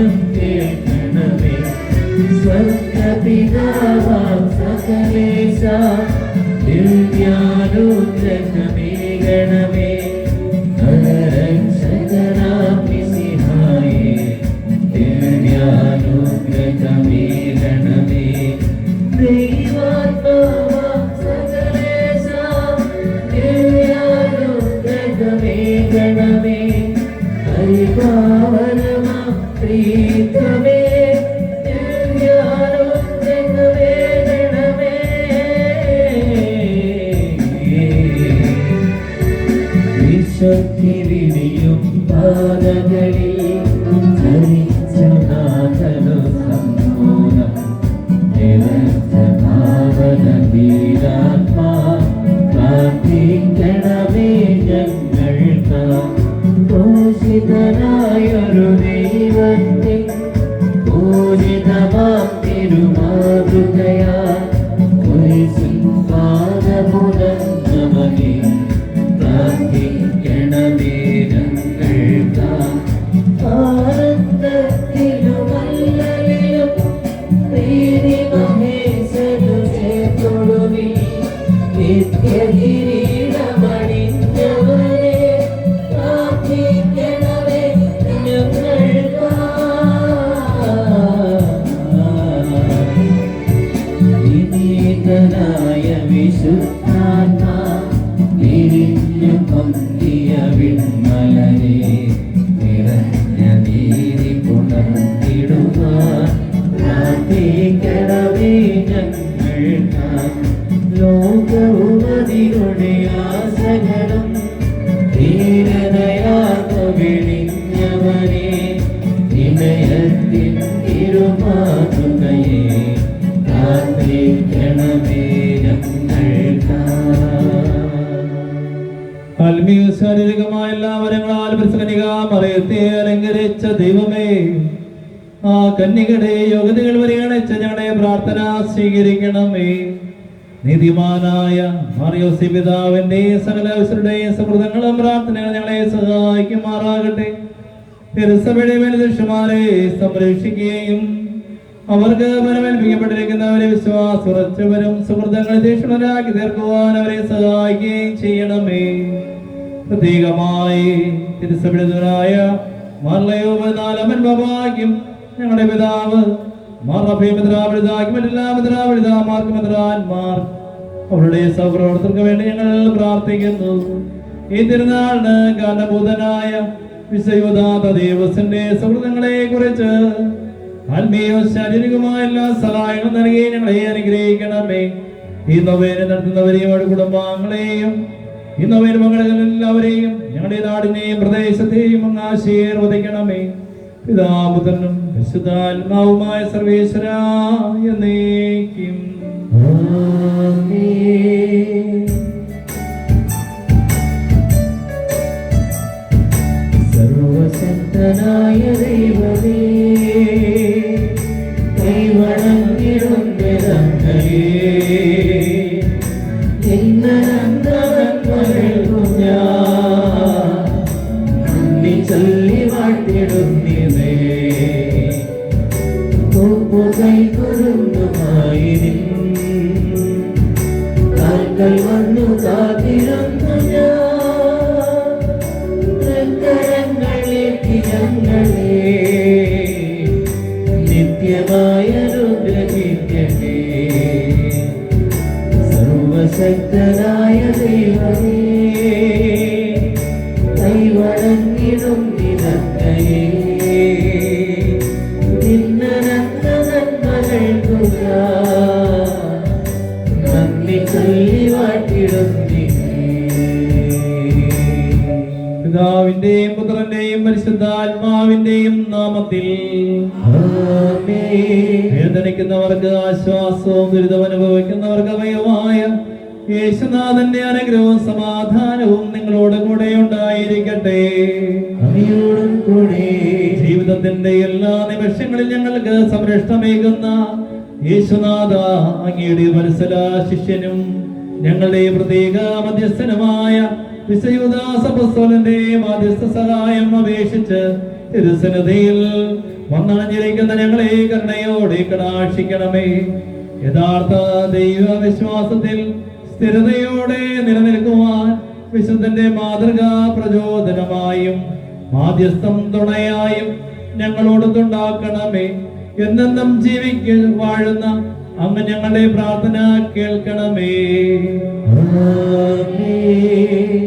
സ്വരം കേൾക്കണമേ. സ്വർഗപിതാവാം സകലേശ ദിവ്യാനുഗ്രഹമേകണമേ. നരരക്ഷകനാം മിശിഹായേ ദിവ്യാനുഗ്രഹമേകണമേ. ദൈവാത്മാവാം സകലേശ ദിവ്യാനുഗ്രഹമേകണമേ. പരിപാവനമാം പ്രീതമേ ദിവ്യാനുഗ്രഹമേകണമേ. വിശുദ്ധി വിരിയും പാതകളിൽ ധരിച്ച നാഥനു സമ്മോദം. നിരഞ്ജ ഭാവന വീരാത്മാ പ്രാർത്ഥിക്കണമേ ഞങ്ങൾക്ക്. പൂജിതനായൊരു ദൈവത്തെ പൂജിതമാം തിരുമാതൃകയാൽ കുരിശിൻ പാദമുടന്നവനെ പ്രാർത്ഥിക്കണമേ ഞങ്ങൾക്ക്. ആനന്ദത്തിലുമല്ലലിലും പ്രീതി മഹേശനു ചേർത്തൊടുവി. നിത്യകിരീടമണിഞ്ഞവനെ പ്രാർത്ഥിക്കണമേ ഞങ്ങൾക്ക്. വിനീതനായ വിശുദ്ധാത്മാ തിരിഞ്ഞു പൊന്തിയ വിൺമലരെ നിറഞ്ഞ നീതി പുണർന്നിടുവാൻ പ്രാർത്ഥിക്കണമേ ഞങ്ങൾക്ക്. ലോകവും അതിരുടെ ആശകളും ധീരതയാർന്നു വിളിഞ്ഞവനെ വിനയത്തിൻ തിരുമാതൃകയെ പ്രാർത്ഥിക്കണമേ ഞങ്ങൾക്ക്. ആത്മീയ ശാരീരികമായ എല്ലാ വരങ്ങളാൽ മറിയത്തെ അലങ്കരിച്ച ദൈവമേ, ആ കന്യകയുടെ യോഗ്യതകൾ പരിഗണിച്ച് ഞങ്ങളുടെ പ്രാർത്ഥന സ്വീകരിക്കണമേ. നീതിമാനായ മാർയോസി പിതാവിന്റെ സകല വിശുദ്ധരുടെയും സൗഹൃദങ്ങളും പ്രാർത്ഥനകൾ ഞങ്ങളെ സഹായിക്കുമാറാകട്ടെ. തിരുസഭയുടെ മേലധ്യക്ഷന്മാരെ സംരക്ഷിക്കുകയും അവർക്ക് ബലമേൽപ്പിക്കപ്പെട്ടിരിക്കുന്നവരെ വിശ്വാസുറച്ചവരും സുഹൃത്തുക്കളെ തീക്ഷ്ണരാക്കി തീർക്കുവാൻ അവരെ സഹായിക്കുകയും ചെയ്യണമേ. പ്രത്യേകമായി തിരുസഭയുടെ മാർലയോപനാലമൻ ബാബാക്കും ഞങ്ങളുടെ പിതാവ് അവരുടെ സഹപ്രവർത്തകർക്ക് വേണ്ടി ഞങ്ങൾ പ്രാർത്ഥിക്കുന്നു. ഈ തിരുനാളിന് കാരണഭൂതനായ വിശ്വയുദാത ദേവസ്വന്റെ സൗഹൃദങ്ങളെ കുറിച്ച് ആത്മീയവും ശാരീരികമായ എല്ലാ സഹായങ്ങളും നൽകി ഞങ്ങളെ അനുഗ്രഹിക്കണമേ. ഈ നൊവേന നടത്തുന്നവരെയും അവരുടെ കുടുംബാംഗങ്ങളെയും ഈ നൊവേന എല്ലാവരെയും ഞങ്ങളുടെ നാടിനെയും പ്രദേശത്തെയും അങ്ങ് ആശീർവദിക്കണമേ. പിതാപുത്രനും വിശുദ്ധാത്മാവുമായ സർവേശ്വരാ എന്നേക്കും. സർവശക്തനായ ദൈവമേ, കൈവണങ്ങിടുന്നതങ്ങയെ നന്ദി ചൊല്ലി വാഴ്ത്തിടുന്നതേ. കൈകുരുന്നുമായി കാൽക്കൽ വന്നു കാത്തിരുന്നു ഞാങ്കരങ്ങളേക്ക് ഞങ്ങളെ നിത്യമായ അനുഗ്രഹിക്കണേ. സർവശക്തനായ ദൈവമേ, കൈവണങ്ങിടും നിനക്കയേ പിതാവിന്റെയും പുത്രന്റെയും പരിശുദ്ധാത്മാവിന്റെയും നാമത്തിൽ വേദനിക്കുന്നവർക്ക് ആശ്വാസവും ദുരിതം അനുഭവിക്കുന്നവർക്ക് അഭയമായ യേശുനാഥന്റെ അനുഗ്രഹവും സമാധാനവും നിങ്ങളോട് കൂടെ ഉണ്ടായിരിക്കട്ടെ. ജീവിതത്തിന്റെ എല്ലാ നിമിഷങ്ങളിൽ ഞങ്ങൾക്ക് സംരക്ഷണമേകുന്ന യേശുനാഥ, അങ്ങയുടെ വത്സല ശിഷ്യനും ഞങ്ങളുടെ പ്രത്യേക മധ്യസ്ഥനുമായ വിശുദ്ധ അപ്പോസ്തലന്റെ മധ്യസ്ഥ സഹായം അപേക്ഷിച്ച് തിരുസന്നിധിയിൽ വന്നണഞ്ഞിരിക്കുന്ന ഞങ്ങളെ കരുണയോടെ കടാക്ഷിക്കണമേ. യഥാർത്ഥ ദൈവവിശ്വാസത്തിൽ സ്ഥിരതയോടെ നിലനിൽക്കുവാൻ വിശുദ്ധന്റെ മാതൃക പ്രചോദനമായും മാധ്യസ്ഥം തുണയായും ഞങ്ങളോടൊത്തുണ്ടാക്കണമേ. എന്നെന്നും വാഴുന്ന അങ്ങ് ഞങ്ങളുടെ പ്രാർത്ഥന കേൾക്കണമേ.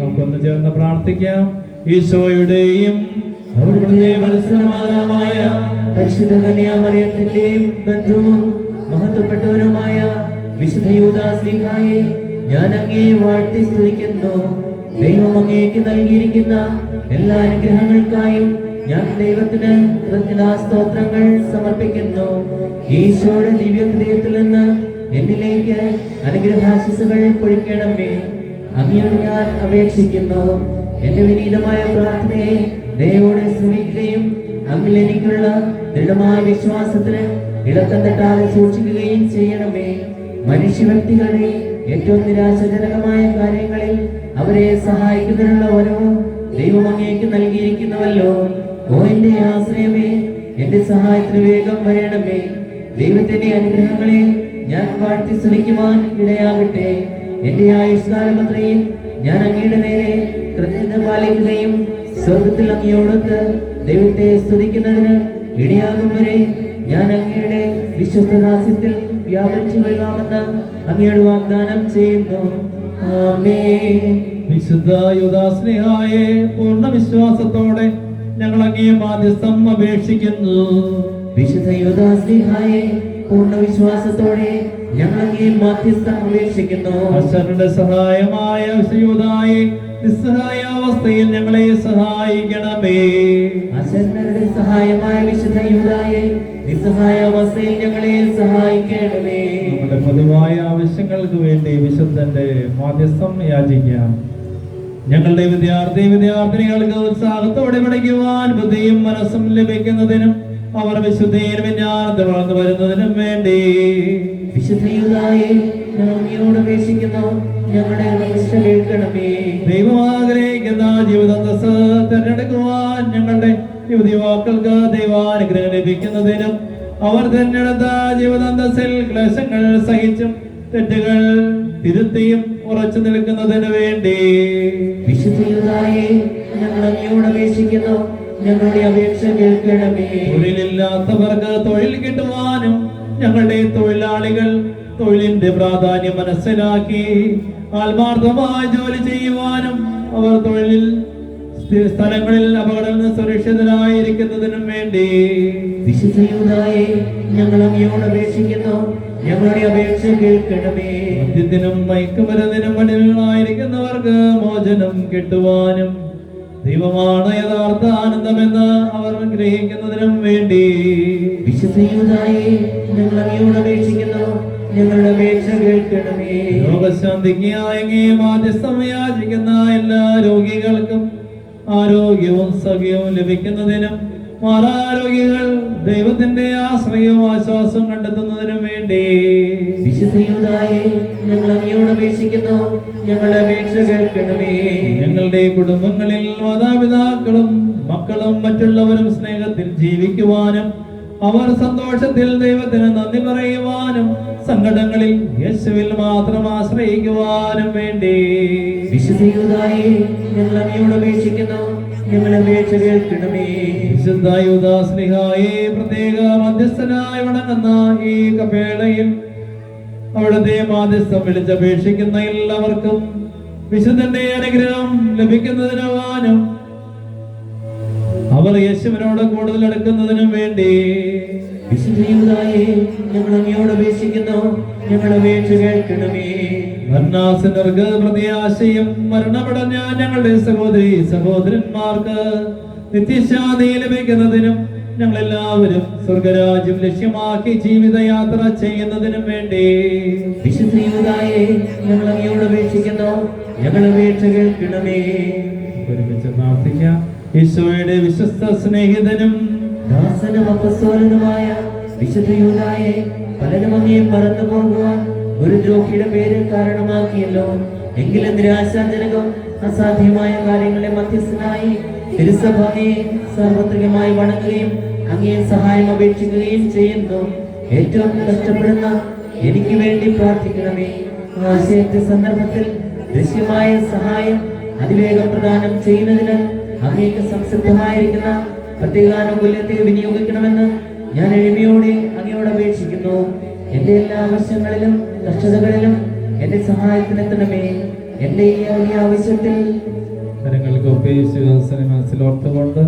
നമുക്കൊന്ന് ചേർന്ന് പ്രാർത്ഥിക്കാം. ഈശോയുടെയും അവിടുത്തെ വത്സലമായ പരിശുദ്ധ കന്യാമറിയത്തിന്റെയും ബന്ധുവും മഹത്വപ്പെട്ടവരുമായ വിശുദ്ധ യൂദാശ്ലീഹായെ ഞാൻ അങ്ങേ വാഴ്ത്തി സ്തുതിക്കുന്നു. ദൈവം അങ്ങേക്ക് നൽകിയിരിക്കുന്ന എല്ലാ അനുഗ്രഹങ്ങൾക്കായും ഞാൻ ദൈവത്തിന് കൃതജ്ഞതാസ്തോത്രങ്ങൾ സമർപ്പിക്കുന്നു. ഈശോയുടെ ദിവ്യഹൃദയത്തിൽ നിന്ന് എന്നിലേക്ക് അനുഗ്രഹാശിസുകൾ പൊഴിക്കണമേ. അങ്ങയോട് ഞാൻ അപേക്ഷിക്കുന്നു. എന്റെ വിനീതമായ പ്രാർത്ഥനയെ ദൈവത്തോടെ ശ്രമിക്കുകയും അങ്ങിൽ എനിക്കുള്ള ദൃഢമായ വിശ്വാസത്തിന് ഇളക്കം തട്ടാതെ സൂക്ഷിക്കുകയും ചെയ്യണമേ. മനുഷ്യ വ്യക്തികളുടെ ഏറ്റവും നിരാശാജനകമായ കാര്യങ്ങളിൽ അവരെ സഹായിക്കുന്നതിനുള്ള ഓരോ ദൈവം അങ്ങേക്ക് നൽകിയിരിക്കുന്നുവല്ലോ. ഓ എന്റെ ആശ്രയമേ, എന്റെ സഹായത്തിന് വേഗം വരണമേ. ദൈവത്തിന്റെ അനുഗ്രഹങ്ങളെ ഞാൻ വാഴ്ത്തി സ്തുതിക്കുവാൻ ഇടയാകട്ടെ. എന്റെ ആയുഷ്കാലം അത്രയും ഞാൻ അങ്ങയുടെ നേരെ കൃത്യത പാലിക്കുകയും സ്വർഗത്തിൽ അങ്ങയോടൊത്ത് ദൈവത്തെ സ്തുതിക്കുന്നതിന് ഇടയാകും വരെ ഞാൻ അങ്ങയുടെ വിശ്വസ്തദാസ്യത്തിൽ വ്യാപരിച്ചു കൊള്ളാമെന്ന് അങ്ങയോട് വാഗ്ദാനം ചെയ്യുന്നു. ആമേൻ. വിശുദ്ധ യൂദാശ്ലീഹായെ പൂർണ്ണ വിശ്വാസത്തോടെ ഞങ്ങൾ അങ്ങേ മാധ്യസ്ഥം അപേക്ഷിക്കുന്നു. വിശുദ്ധ യൂദാശ്ലീഹായെ പൂർണ്ണ വിശ്വാസത്തോടെ ഞങ്ങൾ അങ്ങേ മാധ്യസ്ഥം അപേക്ഷിക്കുന്നു. അശരണരുടെ സഹായമായ യൂദായെ നിസ്സഹായാവസ്ഥയിൽ ഞങ്ങളെ സഹായിക്കണമേ. അശരണരുടെ സഹായമായ വിശുദ്ധ യൂദായെ നിസ്സഹായാവസ്ഥയിൽ ഞങ്ങളെ സഹായിക്കണമേ. നമ്മുടെ പൊതുവായ ആവശ്യങ്ങൾക്ക് വേണ്ടി വിശുദ്ധന്റെ മാധ്യസ്ഥം യാചിക്കാം. ഞങ്ങളുടെ വിദ്യാർത്ഥിനികൾക്ക് ഉത്സാഹത്തോടെ പഠിക്കുവാൻ ബുദ്ധിയും മനസ്സും ലഭിക്കുന്നതിനും അവർ വിശുദ്ധയിൽ വിജ്ഞാനത്തിൽ വളർന്നു വരുന്നതിനും വേണ്ടി വിശുദ്ധ യൂദായെ അങ്ങയോട് അപേക്ഷിക്കുന്നു. ഞങ്ങളുടെ അപേക്ഷ കേൾക്കണമേ. ദൈവം ആഗ്രഹിക്കുന്ന ജീവിതന്തസ് തിരഞ്ഞെടുക്കുവാൻ ഞങ്ങളുടെ യുവതിവാക്കൾക്ക് ദൈവാനുഗ്രഹം ലഭിക്കുന്നതിനും അവർ തിരഞ്ഞെടുത്ത ജീവിതാന്തസ്സിൽ ക്ലേശങ്ങൾ സഹിച്ചും തെറ്റുകൾ തിരുത്തിയും ഉറച്ചു നിൽക്കുന്നതിന് വേണ്ടി വിശുദ്ധ യൂദായെ ഞങ്ങൾ അങ്ങയോട് അപേക്ഷിക്കുന്നു. ഞങ്ങളുടെ അപേക്ഷ കേൾക്കണമേ. തൊഴിലില്ലാത്തവർക്ക് തൊഴിൽ കിട്ടുവാനും ഞങ്ങളുടെ തൊഴിലാളികൾ തൊഴിലിന്റെ പ്രാധാന്യം മനസ്സിലാക്കി ആത്മാർത്ഥമായി ജോലി ചെയ്യുവാനും അവർ തൊഴിലിൽ സ്ഥലങ്ങളിൽ അപകടങ്ങളിൽ നിന്ന് സുരക്ഷിതരായിരിക്കുന്നതിനും വേണ്ടി വിശുദ്ധ യൂദായെ ഞങ്ങൾ അങ്ങയോട് അപേക്ഷിക്കുന്നു. ഞങ്ങളുടെ അപേക്ഷ കേൾക്കണമേ. മദ്യത്തിനും മയക്കുമരുന്നിനും അടിമകളായിരിക്കുന്നവർക്ക് മോചനം കിട്ടുവാനും ദൈവമാണ് യഥാർത്ഥ ആനന്ദമെന്ന് അവർ ഗ്രഹിക്കുന്നതിനും വേണ്ടി വിശുദ്ധ യൂദായെ ഞങ്ങൾ അങ്ങയോട് അപേക്ഷിക്കുന്നു. ഞങ്ങളുടെ അപേക്ഷ കേൾക്കണമേ. രോഗശാന്തിക്ക് മാധ്യസ്ഥം യാചിക്കുന്ന എല്ലാ രോഗികൾക്കും ആരോഗ്യവും സഖ്യവും ലഭിക്കുന്നതിനും മാറാരോഗികൾ ദൈവത്തിന്റെ ആശ്രയവും ആശ്വാസവും കണ്ടെത്തുന്നതിനും വേണ്ടി വിശുദ്ധ യൂദായെ ഞങ്ങൾ അങ്ങയോട് അപേക്ഷിക്കുന്നു. ഞങ്ങളുടെ അപേക്ഷ കേൾക്കണമേ. ഞങ്ങളുടെ കുടുംബങ്ങളിൽ മാതാപിതാക്കളും മക്കളും മറ്റുള്ളവരും സ്നേഹത്തിൽ ജീവിക്കുവാനും അവർ സന്തോഷത്തിൽ ദൈവത്തിന് നന്ദി പറയുവാനും സങ്കടങ്ങളിൽ യേശുവിൽ മാത്രം ആശ്രയിക്കുവാനും വേണ്ടി വിശുദ്ധ യൂദായെ ഞങ്ങൾ അങ്ങയോട് അപേക്ഷിക്കുന്നു. ഞങ്ങളുടെ അപേക്ഷ കേൾക്കണമേ. വിശുദ്ധ യൂദാശ്ലീഹായെ പ്രത്യേക മധ്യസ്ഥനായി വണങ്ങുന്ന ഈ കപേളയിൽ അവിടുത്തെ മാധ്യസ്ഥം വിളിച്ചപേക്ഷിക്കുന്ന എല്ലാവർക്കും വിശുദ്ധന്റെ അനുഗ്രഹം ലഭിക്കുന്നതിനാവാനും അവർ യേശുവിനോട് കൂടുതൽ അടുക്കുന്നതിനും വേണ്ടി വിശുദ്ധ യൂദായെ ഞങ്ങൾ അങ്ങയോട് അപേക്ഷിക്കുന്നു. ഞങ്ങളുടെ അപേക്ഷ കേൾക്കണമേ. ഭരണാസനർക്ക് പ്രത്യാശയും മരണമടഞ്ഞ ഞങ്ങളുടെ സഹോദരി സഹോദരന്മാർക്ക് നിത്യശാന്തി ലഭിക്കുന്നതിനും ഞങ്ങളെല്ലാവരും സ്വർഗരാജ്യം ലക്ഷ്യമാക്കി ജീവിതയാത്ര ചെയ്യുന്നതിനും വേണ്ടി വിശുദ്ധ യൂദായെ ഞങ്ങൾ അങ്ങയോട് അപേക്ഷിക്കുന്നു. ഞങ്ങളുടെ അപേക്ഷ കേൾക്കണമേ. ഒരുമിച്ച് പ്രാർത്ഥിക്കാം. ഈശോയുടെ വിശ്വസ്ത സ്നേഹിതനും ദാസനും അപ്പസ്തോലനുമായ വിശുദ്ധ യൂദായെ പലരും അങ്ങയെ മറന്നു പോകുവാൻ ഒരു ദ്രോഹിയുടെ പേര് കാരണമാക്കിയല്ലോ. എങ്കിലും നിരാശാജനകം അസാധ്യമായ കാര്യങ്ങളെ മധ്യസ്ഥനായി തിരുസഭയെ സാർവത്രികമായി വണങ്ങുകയും അങ്ങേ സഹായം അപേക്ഷിക്കുകയും ചെയ്യുന്നു. ഏറ്റവും കഷ്ടപ്പെടുന്ന എനിക്ക് വേണ്ടി പ്രാർത്ഥിക്കണമേ. ആശയത്തെ സന്ദർഭത്തിൽ ദൃശ്യമായ സഹായം അതിവേഗം പ്രദാനം ചെയ്യുന്നതിന് അങ്ങേക്ക് സംസിദ്ധമായിരിക്കുന്ന പ്രത്യേകാനുകൂല്യത്തെ വിനിയോഗിക്കണമെന്ന് ഞാൻ എളിമയോടെ അങ്ങയോട് അപേക്ഷിക്കുന്നു. എന്റെ എല്ലാ ആവശ്യങ്ങളിലും കഷ്ടതകളിലും എന്റെ സഹായത്തിനെത്തണമേ. എന്റെ ഈ വലിയ ആവശ്യത്തിൽ ജനങ്ങൾക്ക് ഉപയോഗിച്ച് മനസ്സിലോർത്തുകൊണ്ട്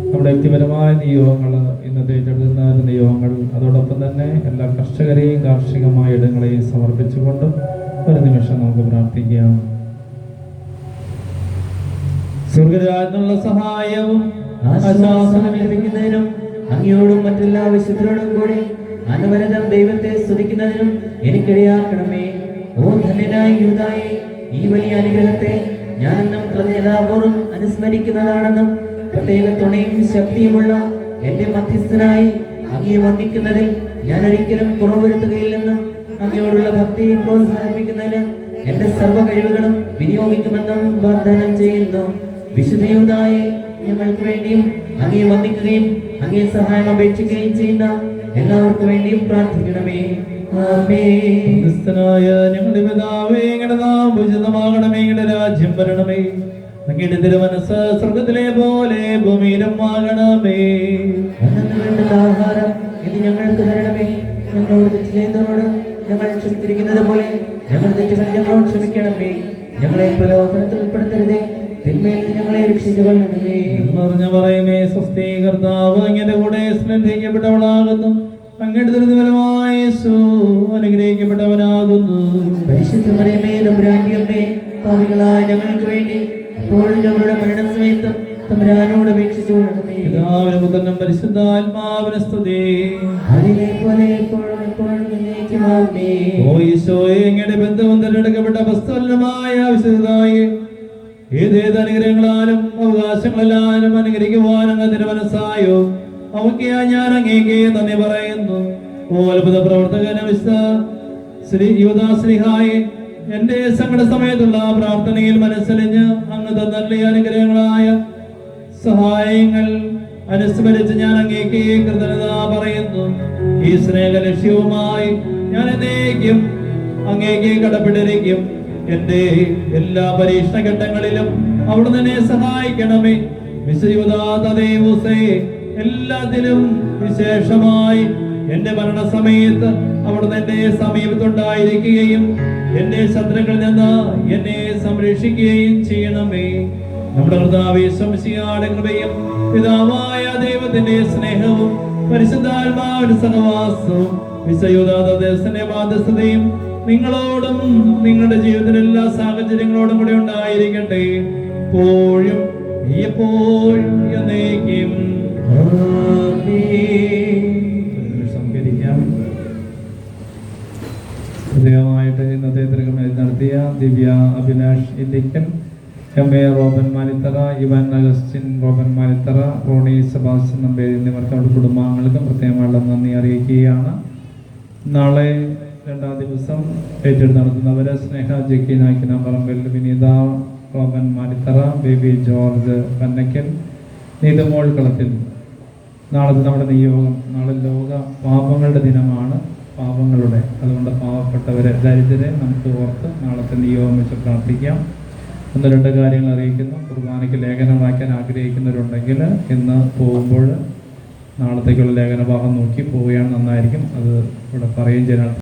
നമ്മുടെ വ്യക്തിപരമായ നിയോഗങ്ങൾ, ഇന്നത്തെ ഏറ്റെടുക്കുന്ന നിയോഗങ്ങൾ, അതോടൊപ്പം തന്നെ എല്ലാ കർഷകരെയും കാർഷികമായ ഇടങ്ങളെയും സമർപ്പിച്ചുകൊണ്ട് ഒരു നിമിഷം നമുക്ക് പ്രാർത്ഥിക്കാം. സ്വർഗരാജ്ഞിയുള്ള സഹായവും ആശ്വാസം ലഭിക്കുന്നതിനും അങ്ങയോടും മറ്റെല്ലാ വിശുദ്ധരോടും കൂടി അനവരതം ദൈവത്തെ സ്തുതിക്കുന്നതിനും എനിക്കിടയാക്കണമേ. ഓ ധന്യനായ യൂദായേ, ഈ വലിയ അനുഗ്രഹത്തെ ഞാനെന്നും കൃതജ്ഞതാപൂർവ്വം അനുസ്മരിക്കുന്നതാണെന്നും പ്രത്യേക തുണയും ശക്തിയുമുള്ള എന്റെ മധ്യസ്ഥനായി അങ്ങയെ വന്ദിക്കുന്നതിൽ ഞാൻ ഒരിക്കലും കുറവ് വരുത്തുകയില്ലെന്നും അങ്ങയോടുള്ള ഭക്തിയെ പ്രോത്സാഹിപ്പിക്കുന്നതിന് എന്റെ സർവ്വ കഴിവുകളും വിനിയോഗിക്കുമെന്നും വാഗ്ദാനം ചെയ്യുന്നു. വിശുദ്ധ യൂദായേ, ഞങ്ങൾക്ക് വേണ്ടിയും അങ്ങയെ വന്ദിക്കുകയും അങ്ങേ സഹായം അപേക്ഷിക്കുകയും ചെയ്യുന്ന എല്ലാവർക്കും വേണ്ടിയും പ്രാർത്ഥിക്കണമേ. ആമേൻ. ഞങ്ങളുടെ പിതാവേ, അങ്ങയുടെ നാമം പൂജിതമാകണമേ, അങ്ങയുടെ രാജ്യം വരണമേ, അങ്ങയുടെ തിരുമനസ്സ് സ്വർഗ്ഗത്തിലെ പോലെ ഭൂമിയിലും ആകണമേ. അന്നു വേണ്ടുന്ന ആഹാരം ഇത് ഞങ്ങൾക്ക് തരണമേ. ഞങ്ങളോട് തെറ്റ് ചെയ്യുന്നവരോട് ഞങ്ങൾ ക്ഷമിച്ചിരിക്കുന്നത് പോലെ ഞങ്ങൾ തെറ്റുകൾ ഞങ്ങളോട് ക്ഷമിക്കണമേ. ഞങ്ങളെ പ്രലോഭനത്തിൽ ഉൾപ്പെടുത്തരുതേ, തിന്മയിൽ നിന്ന് ഞങ്ങളെ രക്ഷിച്ചുകൊള്ളണമേ. എന്നറിഞ്ഞ പറയുമേ, സ്വസ്തി കർത്താവ് അങ്ങയുടെ കൂടെ സ്നേഹിക്കപ്പെട്ടവളാകുന്നു, അങ്ങയുടെ ദുരിതഫലമായ യേശു അനുഗ്രഹിക്കപ്പെട്ടവനാകുന്നു. പരിശുദ്ധ മറിയമേ, തമ്പുരാന്റെ അമ്മേ, പാപികളായ ഞങ്ങൾക്ക് വേണ്ടി ഇപ്പോഴും ഞങ്ങളുടെ മരണസമയത്തും തമ്പുരാനോട് അപേക്ഷിച്ചുകൊള്ളണമേ. പിതാവിനും പുത്രനും പരിശുദ്ധാത്മാവിനും സ്തുതി. അതിനെ പോലെ എപ്പോഴും എപ്പോഴും എന്നേക്കും ആമേൻ. ഓ ഈശോയെ, അങ്ങയുടെ ബന്ധവും തിരഞ്ഞെടുക്കപ്പെട്ട വസ്തുലമായ വിശുദ്ധതായി ഏതേത് അനുഗ്രഹങ്ങളാലും അവകാശങ്ങളെല്ലാലും അനുഗ്രഹിക്കുവാൻ അങ്ങ് തിരുമനസ്സായോ അവയ്ക്കായി ഞാൻ അങ്ങേക്ക് നന്ദി പറയുന്നു. ഓ അത്ഭുത പ്രവർത്തകന ശ്രീ യൂദാശ്രീഹായെ, എന്റെ സങ്കട സമയത്തുള്ള പ്രാർത്ഥനയിൽ മനസ്സലിഞ്ഞ് അങ്ങ് തന്ന അനുഗ്രഹങ്ങളായ സഹായങ്ങൾ അനുസ്മരിച്ച് ഞാൻ അങ്ങേക്ക് കൃതജ്ഞത പറയുന്നു. ഈ സ്നേഹ ലക്ഷ്യവുമായി ഞാൻ എന്നേക്കും അങ്ങേക്ക് കടപ്പെട്ടിരിക്കും. എന്റെ എല്ലാ പരീക്ഷണ ഘട്ടങ്ങളിലും അവിടുന്ന് എന്നെ സഹായിക്കണമേ. എല്ലാത്തിലും വിശേഷമായി എന്റെ മരണസമയത്ത് അവിടുന്ന് എന്റെ സമീപത്തുണ്ടായിരിക്കുകയും എന്റെ ശത്രുക്കളിൽ നിന്ന് എന്നെ സംരക്ഷിക്കുകയും ചെയ്യണമേ. നമ്മുടെ കർത്താവിന്റെ കൃപയും പിതാവായ ദൈവത്തിന്റെ സ്നേഹവും പരിശുദ്ധാത്മാവിന്റെ സഹവാസവും വിശുദ്ധ മാധ്യസ്ഥതയും നിങ്ങളോടും നിങ്ങളുടെ ജീവിതത്തിലെ എല്ലാ സാഹചര്യങ്ങളോടും കൂടെ ഉണ്ടായിരിക്കട്ടെ, എപ്പോഴും എപ്പോഴും എന്നേക്കും. സംകരിക്കാം. പ്രത്യേകമായിട്ട് ഇന്നത്തെ തിരുകമേൽ നടത്തിയ ദിവ്യ അഭിലാഷ് ഇല്ലിക്കൻ, എം എ റോബൻ മാലിത്തറ, ഇവാൻ അഗസ്റ്റിൻ റോബൻ മാലിത്തറ, റോണി സെബാസ്റ്റ്യൻ നമ്പേരി എന്നിവർക്ക് അവരുടെ കുടുംബാംഗങ്ങൾക്കും പ്രത്യേകമായുള്ള നന്ദി അറിയിക്കുകയാണ്. നാളെ രണ്ടാം ദിവസം ഏറ്റെടുത്ത് നടത്തുന്നവര് സ്നേഹ ജക്കി നായ്ക്കിന പറമ്പിൽ, വിനീത റോബൻ മാലിത്തറ, ബേബി ജോർജ് പന്നക്കൽ, നീതമോൾ കളത്തിൽ. നാളത്തെ നമ്മുടെ നിയോഗം, നാളെ ലോക പാപങ്ങളുടെ ദിനമാണ്, പാപങ്ങളുടെ. അതുകൊണ്ട് പാവപ്പെട്ടവരെ, ദരിദ്രരെ നമുക്ക് ഓർത്ത് നാളത്തെ നിയോഗം വെച്ച് പ്രാർത്ഥിക്കാം. 1-2 കാര്യങ്ങൾ അറിയിക്കുന്നു. കുർബാനയ്ക്ക് ലേഖനം വായിക്കാൻ ആഗ്രഹിക്കുന്നവരുണ്ടെങ്കിൽ ഇന്ന് പോകുമ്പോൾ നാളത്തേക്കുള്ള ലേഖന ഭാഗം നോക്കി പോവുകയാണ് നന്നായിരിക്കും. അത് ഇവിടെ പറയുകയും ചെയ്യാൻ